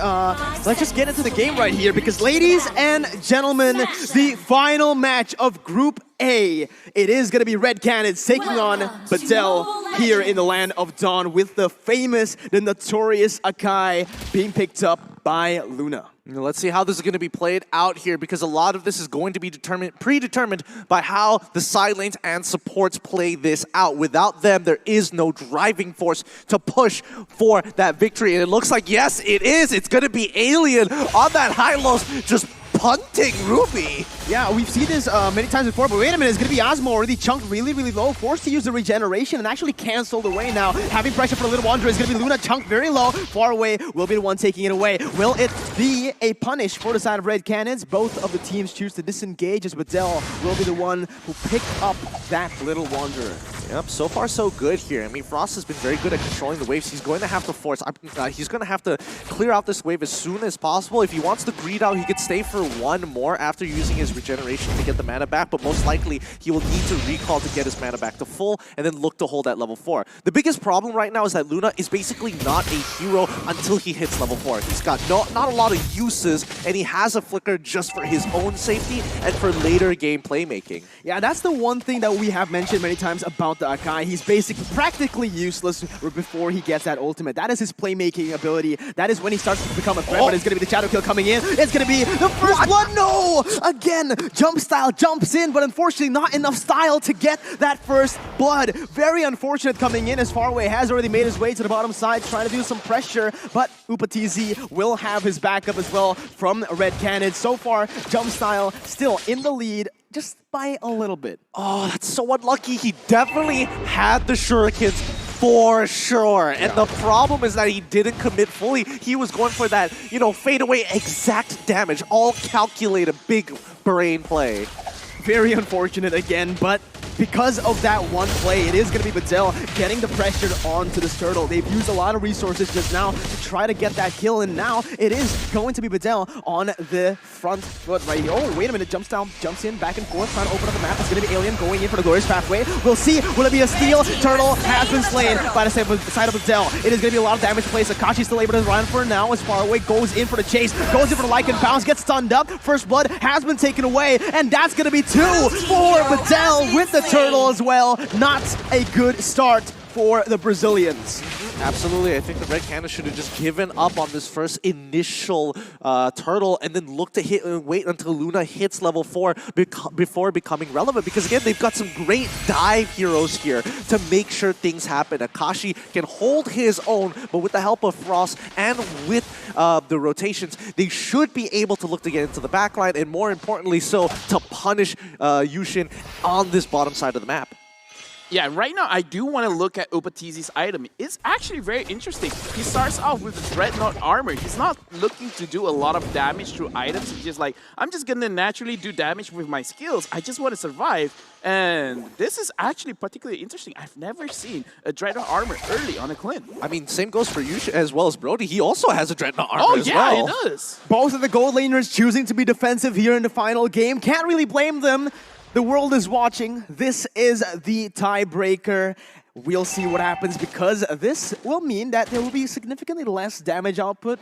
let's just get into the game right here because, ladies and gentlemen, the final match of Group A. It is going to be Red Canids taking on Bedel here in the Land of Dawn with the famous, the notorious Akai being picked up by Luna. Let's see how this is going to be played out here because a lot of this is going to be predetermined by how the side lanes and supports play this out. Without them, there is no driving force to push for that victory. And it looks like, yes, it is. It's going to be Alien on that high-lows just punting Ruby. Yeah, we've seen this many times before, but wait a minute, it's going to be Osmo already chunked really, really low, forced to use the regeneration and actually canceled away now. Having pressure for the Little Wanderer is going to be Luna chunked very low, far away, will be the one taking it away. Will it be a punish for the side of Red Canids? Both of the teams choose to disengage as Bedel will be the one who picked up that Little Wanderer. Yep, so far so good here. I mean, Frost has been very good at controlling the waves. He's going to have to force, he's going to have to clear out this wave as soon as possible. If he wants to greed out, he could stay for one more after using his regeneration to get the mana back, but most likely he will need to recall to get his mana back to full and then look to hold at level 4. The biggest problem right now is that Luna is basically not a hero until he hits level 4. He's got not a lot of uses, and he has a flicker just for his own safety and for later game playmaking. Yeah, that's the one thing that we have mentioned many times about the Akai. He's basically practically useless before he gets that ultimate. That is his playmaking ability. That is when he starts to become a threat, but it's going to be the Shadow Kill coming in. It's going to be the first one. No! Again, Jump Style jumps in, but unfortunately not enough style to get that first blood. Very unfortunate coming in as far away. Has already made his way to the bottom side, trying to do some pressure, but GroupA will have his backup as well from Red Canids. So far, Jump Style still in the lead, just by a little bit. Oh, that's so unlucky. He definitely had the shurikens for sure. And the problem is that he didn't commit fully. He was going for that, you know, fade away exact damage, all calculated, big brain play. Very unfortunate again, but because of that one play, it is going to be Bedel getting the pressure onto this turtle. They've used a lot of resources just now to try to get that kill, and now it is going to be Bedel on the front foot right here. Oh, wait a minute, jumps down, jumps in, back and forth, trying to open up the map. It's going to be Alien going in for the glorious pathway. We'll see, will it be a steal? Turtle has been slain by the side of Bedel. It is going to be a lot of damage placed. Akashi still able to run for now, as far away, goes in for the chase, goes in for the Lycan bounce, gets stunned up. First blood has been taken away, and that's going to be 2 for Bedel with the turtle as well. Not a good start for the Brazilians. Absolutely. I think the Red Canids should have just given up on this first initial turtle and then look to hit and wait until Luna hits level 4 before becoming relevant. Because again, they've got some great dive heroes here to make sure things happen. Akashi can hold his own, but with the help of Frost and with the rotations, they should be able to look to get into the backline and more importantly so to punish Yushin on this bottom side of the map. Yeah, right now I do want to look at GroupA's item. It's actually very interesting. He starts off with the Dreadnought armor. He's not looking to do a lot of damage through items. He's just like, I'm just going to naturally do damage with my skills. I just want to survive. And this is actually particularly interesting. I've never seen a Dreadnought armor early on a Clint. I mean, same goes for you as well as Brody. He also has a Dreadnought armor as well. Oh, yeah, he does. Both of the gold laners choosing to be defensive here in the final game. Can't really blame them. The world is watching. This is the tiebreaker. We'll see what happens because this will mean that there will be significantly less damage output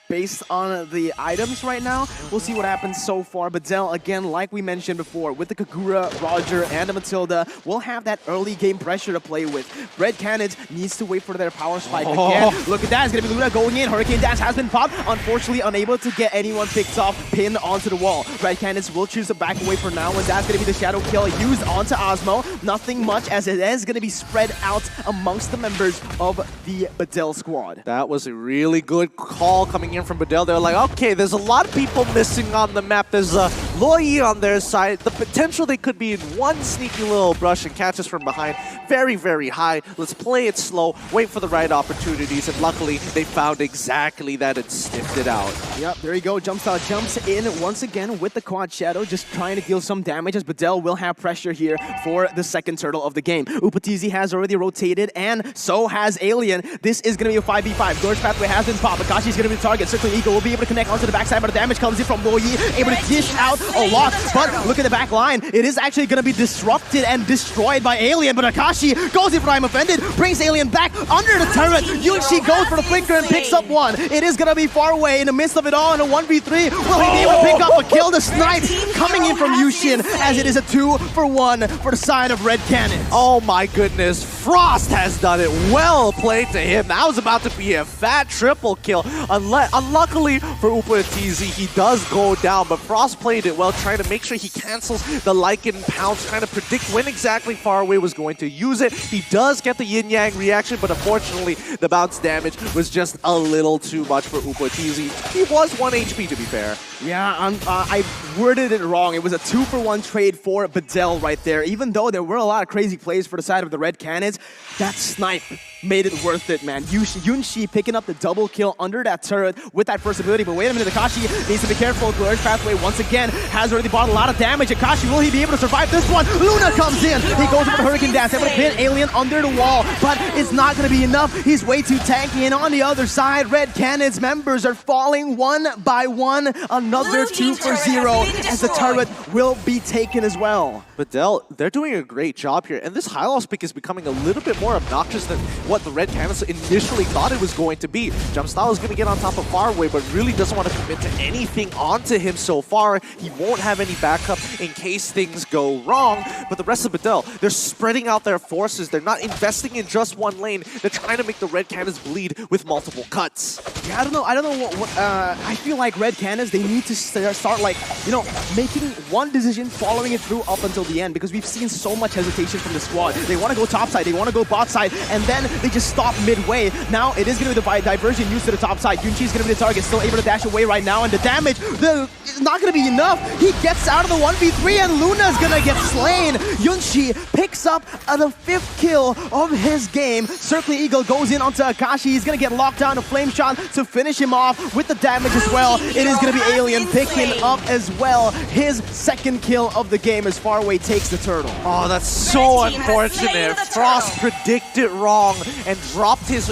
based on the items right now. We'll see what happens so far. Bedel, again, like we mentioned before, with the Kagura, Roger, and the Matilda, will have that early game pressure to play with. Red Canids needs to wait for their power spike again. Look at that. It's going to be Luna going in. Hurricane Dash has been popped. Unfortunately, unable to get anyone picked off, pinned onto the wall. Red Canids will choose to back away for now, and that's going to be the Shadow Kill used onto Osmo. Nothing much, as it is going to be spread out amongst the members of the Bedel squad. That was a really good call coming in from Bedel. They're like, okay, there's a lot of people missing on the map. There's a Loi on their side. The potential they could be in one sneaky little brush and catch us from behind, very, very high. Let's play it slow, wait for the right opportunities, and luckily they found exactly that and sniffed it out. Yep, there you go. Jumpstyle jumps in once again with the Quad Shadow, just trying to deal some damage as Bedel will have pressure here for the second turtle of the game. GroupA has already rotated, and so has Alien. This is going to be a 5v5. Gorge Pathway has been popped. Akashi's going to be the target. Circling Eagle will be able to connect onto the backside, but the damage comes in from Loi, able to dish out a lot. But look at the back line. It is actually going to be disrupted and destroyed by Alien. But Akashi goes in for I'm Offended, brings Alien back under the turret. Yunshi goes for the flicker and picks up one. It is going to be far away in the midst of it all in a 1v3. Will he be able to pick up a kill? The snipe coming in from Yushin as it is a 2-for-1 for the side of Red Canids. Oh my goodness, Frost has done it. Well played to him. That was about to be a fat triple kill. Unluckily for uPoTZ, he does go down, but Frost played it well, trying to make sure he cancels the Lycan pounce, trying to predict when exactly Faraway was going to use it. He does get the yin-yang reaction, but unfortunately, the bounce damage was just a little too much for uPoTZ. He was 1 HP, to be fair. Yeah, I worded it wrong. It was a 2-for-1 trade for Bedel right there. Even though there were a lot of crazy plays for the side of the Red Canids, that snipe made it worth it, man. Yunshi picking up the double kill under that turret with that first ability. But wait a minute, Akashi needs to be careful. Glorious Pathway once again has already bought a lot of damage. Akashi, will he be able to survive this one? Luna comes in. He goes for the Hurricane Dance. Able to pin Alien under the wall, but it's not going to be enough. He's way too tanky. And on the other side, Red Canids members are falling one by one. Another 2-for-0 as the turret will be taken as well. Bedel, they're doing a great job here, and this high loss pick is becoming a little bit more obnoxious than what the Red Canids initially thought it was going to be. Jumpstyle is going to get on top of Faraway, but really doesn't want to commit to anything onto him so far. He won't have any backup in case things go wrong, but the rest of Bedel, they're spreading out their forces. They're not investing in just one lane. They're trying to make the Red Canids bleed with multiple cuts. Yeah, I don't know what I feel like Red Canids, they need to start like, you know, making one decision, following it through up until the end, because we've seen so much hesitation from the squad. They want to go top side, they want to go bot side, and then they just stop midway. Now it is going to be the diversion used to the top side. Yunchi is going to be the target, still able to dash away right now, and the damage is not going to be enough. He gets out of the 1v3, and Luna's going to get slain. Yunchi picks up the 5th kill of his game. Circling Eagle goes in onto Akashi. He's going to get locked down, a flame shot to finish him off with the damage as well. It is going to be Alien picking up as well his 2nd kill of the game as Faraway takes the turtle. Oh, that's so unfortunate. Frost predicted wrong and dropped his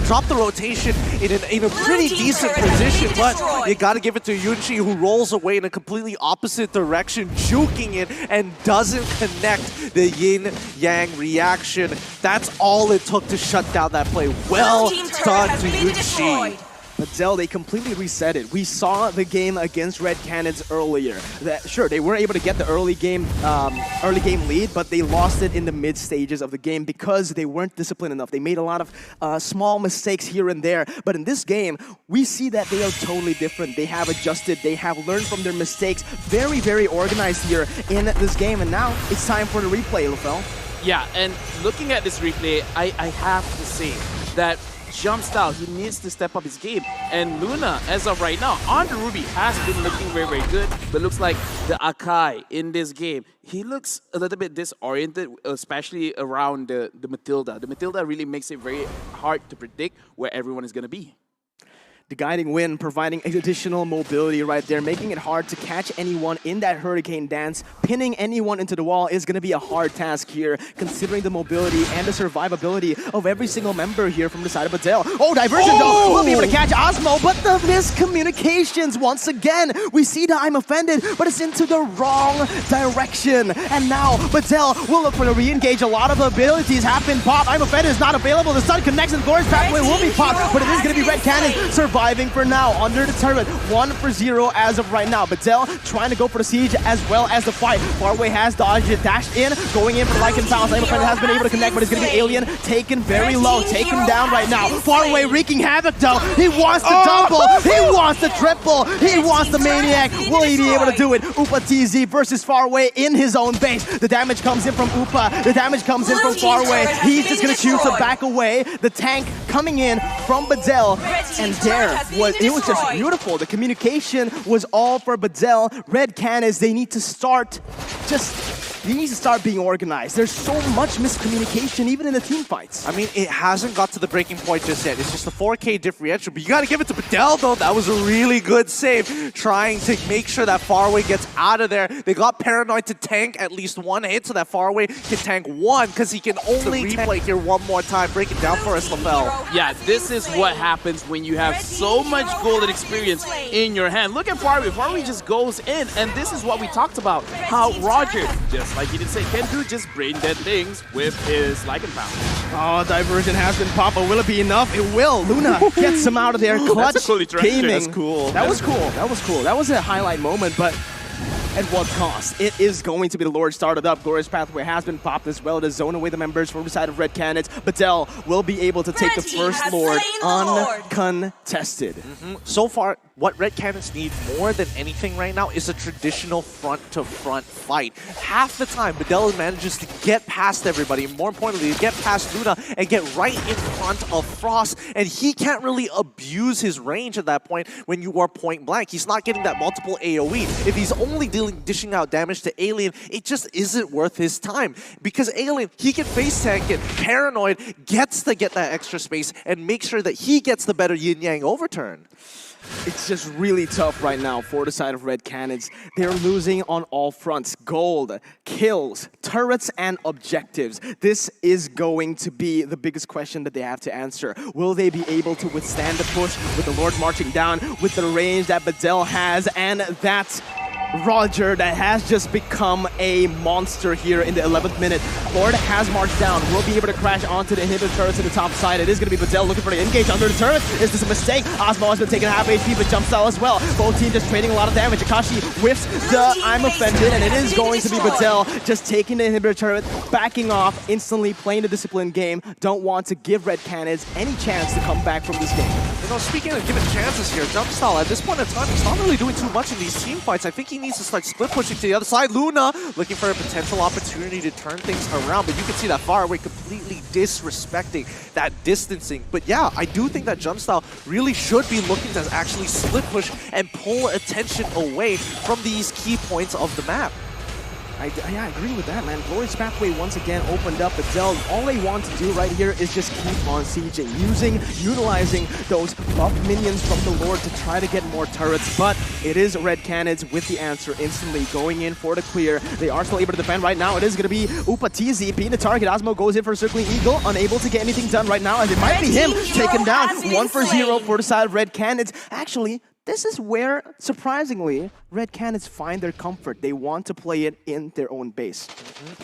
dropped the rotation in a pretty decent position, but you got to give it to Yunchi, who rolls away in a completely opposite direction, juking it and doesn't connect the yin-yang reaction. That's all it took to shut down that play. Well done to Yunchi. Bedel, they completely reset it. We saw the game against Red Canids earlier. Sure, they were able to get the early game lead, but they lost it in the mid stages of the game because they weren't disciplined enough. They made a lot of small mistakes here and there. But in this game, we see that they are totally different. They have adjusted. They have learned from their mistakes. Very, very organized here in this game. And now it's time for the replay, Lefel. Yeah, and looking at this replay, I have to say that Jumpstyle, he needs to step up his game. And Luna, as of right now, on the Ruby, has been looking very, very good. But looks like the Akai in this game, he looks a little bit disoriented, especially around the Matilda. The Matilda really makes it very hard to predict where everyone is going to be. The guiding wind providing additional mobility right there, making it hard to catch anyone in that Hurricane Dance. Pinning anyone into the wall is going to be a hard task here, considering the mobility and the survivability of every single member here from the side of Bedel. Oh, diversion though! We'll be able to catch Osmo, but the miscommunications once again. We see the I'm Offended, but it's into the wrong direction. And now Bedel will look for the re-engage. A lot of abilities have been popped. I'm Offended is not available. The Sun connects and Glorious Pathway will be popped, but it is going to be Red Canids surviving for now under the turret. 1-for-0 as of right now. Bedel trying to go for the siege as well as the fight. Faraway has dodged it, dashed in, going in for the Lycan Pounce. I'm Offended has been able to connect, but it's going to be Alien taken very low, taken down right now. Faraway wreaking havoc though. He wants to double, he wants to triple, he wants the Maniac. Will he be able to do it? uPoTZ versus Faraway in his own base. The damage comes in from Upa, the damage comes in from Faraway. He's just going to choose to back away. The tank coming in from Bedel, and there it was just beautiful. The communication was all for Bedel. Red Canids, they need to start just he needs to start being organized. There's so much miscommunication even in the team fights. I mean, it hasn't got to the breaking point just yet. It's just a 4K differential, but you got to give it to Bedel, though. That was a really good save, trying to make sure that Faraway gets out of there. They got Paranoid to tank at least one hit, so that Faraway can tank one, because he can only replay here one more time. Break it down for us, LaFell. Yeah, this is what happens when you have so much golden experience in your hand. Look at Faraway. Faraway just goes in, and this is what we talked about. How Roger, just like he did say, can do just brain dead things with his Lycan Pound. Oh, diversion has been popped, but will it be enough? It will. Luna gets him out of there. Clutch That's a cool gaming. That's cool. That was cool. That was cool. That was a highlight moment, but at what cost? It is going to be the Lord started up. Glorious Pathway has been popped as well to zone away the members from the side of Red Canids. Bedel will be able to take the first Lord uncontested. So far, what Red Canids need more than anything right now is a traditional front-to-front fight. Half the time, Bedel manages to get past everybody, and more importantly, to get past Luna and get right in front of Frost, and he can't really abuse his range at that point when you are point blank. He's not getting that multiple AoE. If he's only dishing out damage to Alien, it just isn't worth his time. Because Alien, he can face tank it. Paranoid gets to get that extra space and make sure that he gets the better yin-yang overturn. It's just really tough right now for the side of Red Canids. They're losing on all fronts. Gold, kills, turrets, and objectives. This is going to be the biggest question that they have to answer. Will they be able to withstand the push with the Lord marching down, with the range that Bedel has, and that Roger that has just become a monster here in the 11th minute. Lord has marched down, will be able to crash onto the inhibitor turret to the top side. It is going to be Bedel looking for the engage under the turret. Is this a mistake? Osmo has been taking half HP, but jump style as well. Both teams just trading a lot of damage. Akashi whiffs the I'm offended, and it is going to be Bedel just taking the inhibitor turret, backing off, instantly playing the discipline game. Don't want to give Red Canids any chance to come back from this game. You know, speaking of giving chances here, Jumpstyle, at this point in time, he's not really doing too much in these team fights. I think he needs to start split pushing to the other side. Luna looking for a potential opportunity to turn things around, but you can see that Faraway completely disrespecting that distancing. But yeah, I do think that Jumpstyle really should be looking to actually split push and pull attention away from these key points of the map. Yeah, I agree with that, man. Glorious Pathway once again opened up Bedel. All they want to do right here is just keep on sieging, utilizing those buff minions from the Lord to try to get more turrets. But it is Red Canids with the answer instantly going in for the clear. They are still able to defend right now. It is going to be Upatizi being the target. Osmo goes in for a circling eagle, unable to get anything done right now, as it might be him taken down. 1 for 0 for the side of Red Canids. Actually, this is where, surprisingly, Red Canids find their comfort. They want to play it in their own base.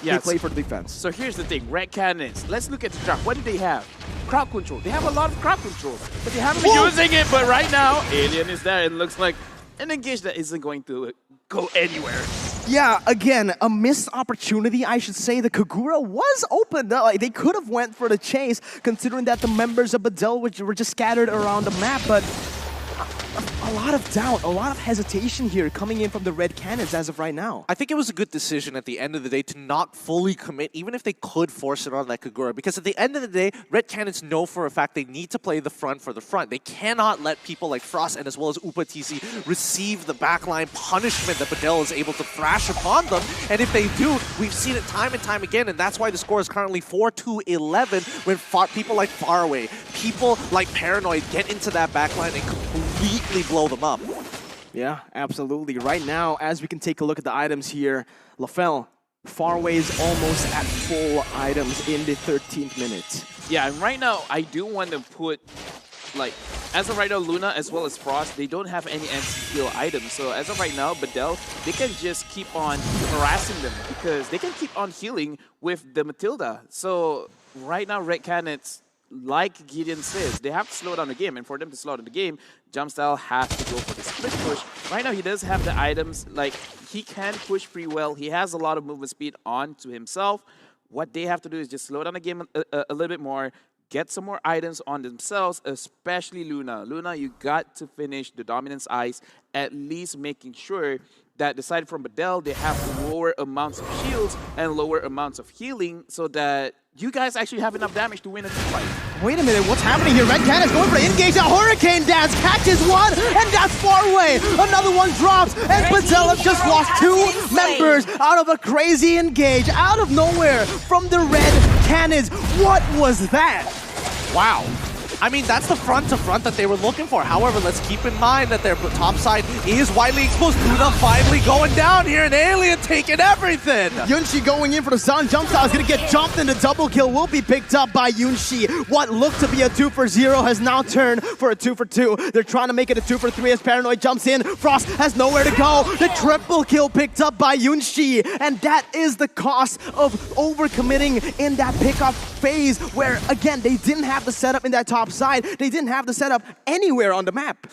They play for the defense. So here's the thing, Red Canids, let's look at the draft. What do they have? Crowd control. They have a lot of crowd control, but they haven't been using it. But right now, Alien is there. It looks like an engage that isn't going to go anywhere. Yeah, again, a missed opportunity, I should say. The Kagura was opened up. Like, they could have went for the chase, considering that the members of Bedel were just scattered around the map, but a lot of doubt, a lot of hesitation here coming in from the Red Canids as of right now. I think it was a good decision at the end of the day to not fully commit, even if they could force it on that Kagura, because at the end of the day, Red Canids know for a fact they need to play the front for the front. They cannot let people like Frost and as well as Upatizi receive the backline punishment that Bedel is able to thrash upon them. And if they do, we've seen it time and time again, and that's why the score is currently 4-11 when people like Faraway, people like Paranoid get into that backline and completely blow them up. Yeah, absolutely. Right now, as we can take a look at the items here, LaFell, Faraway is almost at full items in the 13th minute. Yeah, and right now, I do want to put, like, as of right now, Luna as well as Frost, they don't have any anti-heal items. So as of right now, Bedel, they can just keep on harassing them because they can keep on healing with the Matilda. So right now, Red Canids, like Gideon says, they have to slow down the game, and for them to slow down the game, Jumpstyle has to go for the split push. Right now, he does have the items, like, he can push pretty well. He has a lot of movement speed onto himself. What they have to do is just slow down the game a little bit more, get some more items on themselves, especially Luna. Luna, you got to finish the Dominance Ice, at least making sure that aside from Bedel, they have lower amounts of shields and lower amounts of healing so that you guys actually have enough damage to win a team fight. Wait a minute, what's happening here? Red Canids going for the engage. A Hurricane Dance catches one, and that's far away. Another one drops, and Bedel have just lost 2 members out of a crazy engage, out of nowhere from the Red Canids. What was that? Wow. I mean, that's the front-to-front that they were looking for. However, let's keep in mind that their top side is widely exposed. Luna finally going down here, and Alien taking everything. Yunshi going in for the Sun jump style is going to get jumped, and the double kill will be picked up by Yunshi. What looked to be a 2-for-0 has now turned for a 2-for-2. They're trying to make it a 2-for-3 as Paranoid jumps in. Frost has nowhere to go. The triple kill picked up by Yunshi, and that is the cost of overcommitting in that pickup phase where, again, they didn't have the setup in that top side. They didn't have the setup anywhere on the map.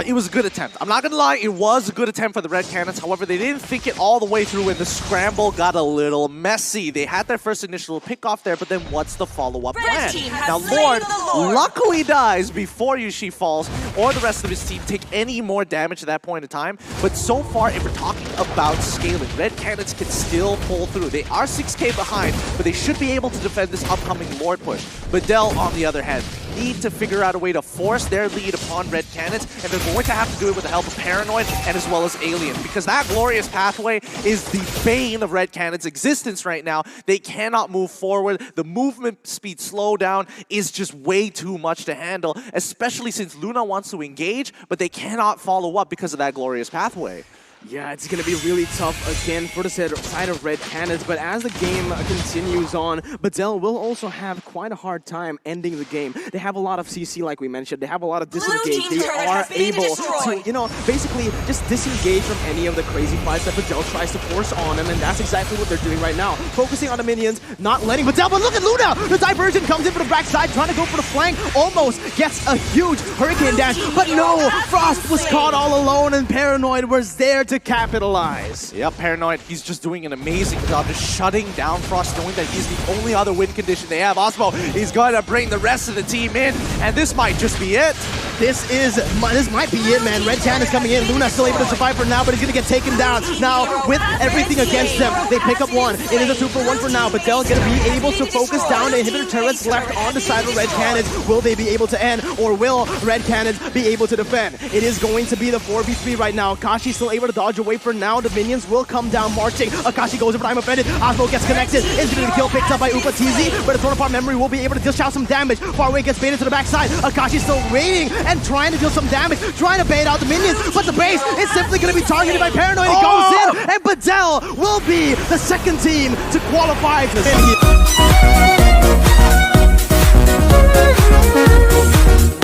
It was a good attempt. I'm not gonna lie, it was a good attempt for the Red Canids. However, they didn't think it all the way through, and the scramble got a little messy. They had their first initial pick off there, but then what's the follow-up plan? Now, Lord luckily dies before Yushi falls, or the rest of his team take any more damage at that point in time. But so far, if we're talking about scaling, Red Canids can still pull through. They are 6k behind, but they should be able to defend this upcoming Lord push. Bedel, on the other hand, need to figure out a way to force their lead upon Red Canids, and they're going to have to do it with the help of Paranoid and as well as Alien, because that glorious pathway is the bane of Red Canids' existence right now. They cannot move forward. The movement speed slowdown is just way too much to handle, especially since Luna wants to engage, but they cannot follow up because of that glorious pathway. Yeah, it's going to be really tough again for the side of Red Canids, but as the game continues on, Bedel will also have quite a hard time ending the game. They have a lot of CC, like we mentioned. They have a lot of disengage. They are able to, you know, basically just disengage from any of the crazy fights that Bedel tries to force on them, and that's exactly what they're doing right now. Focusing on the minions, not letting Bedel, but look at Luna! The diversion comes in for the backside, trying to go for the flank, almost gets a huge Hurricane Dash, but no! Frost was caught all alone, and Paranoid was there to capitalize. Yep, Paranoid, he's just doing an amazing job, just shutting down Frost, knowing that he's the only other win condition they have. Osmo, he's going to bring the rest of the team in, and this might just be it. This might be it, man. Red Canids coming in. Luna still able to survive for now, but he's going to get taken down. Now, with everything against them, they pick up one. It is a 2-for-1 for now, but they're going to be able to focus down the inhibitor turrets left on the side of Red Canids. Will they be able to end, or will Red Canids be able to defend? It is going to be the 4v3 right now. Akashi still able to dodge away for now. The minions will come down marching. Akashi goes in for I'm offended. Osmo gets connected. Instantly kill picked up by UpaTZ, but the Torn Apart Memory will be able to dish out some damage. Far away gets baited to the backside. Akashi still waiting and trying to deal some damage, trying to bait out the minions, but the base is simply going to be targeted by Paranoid. He goes in, and Bedel will be the second team to qualify for this.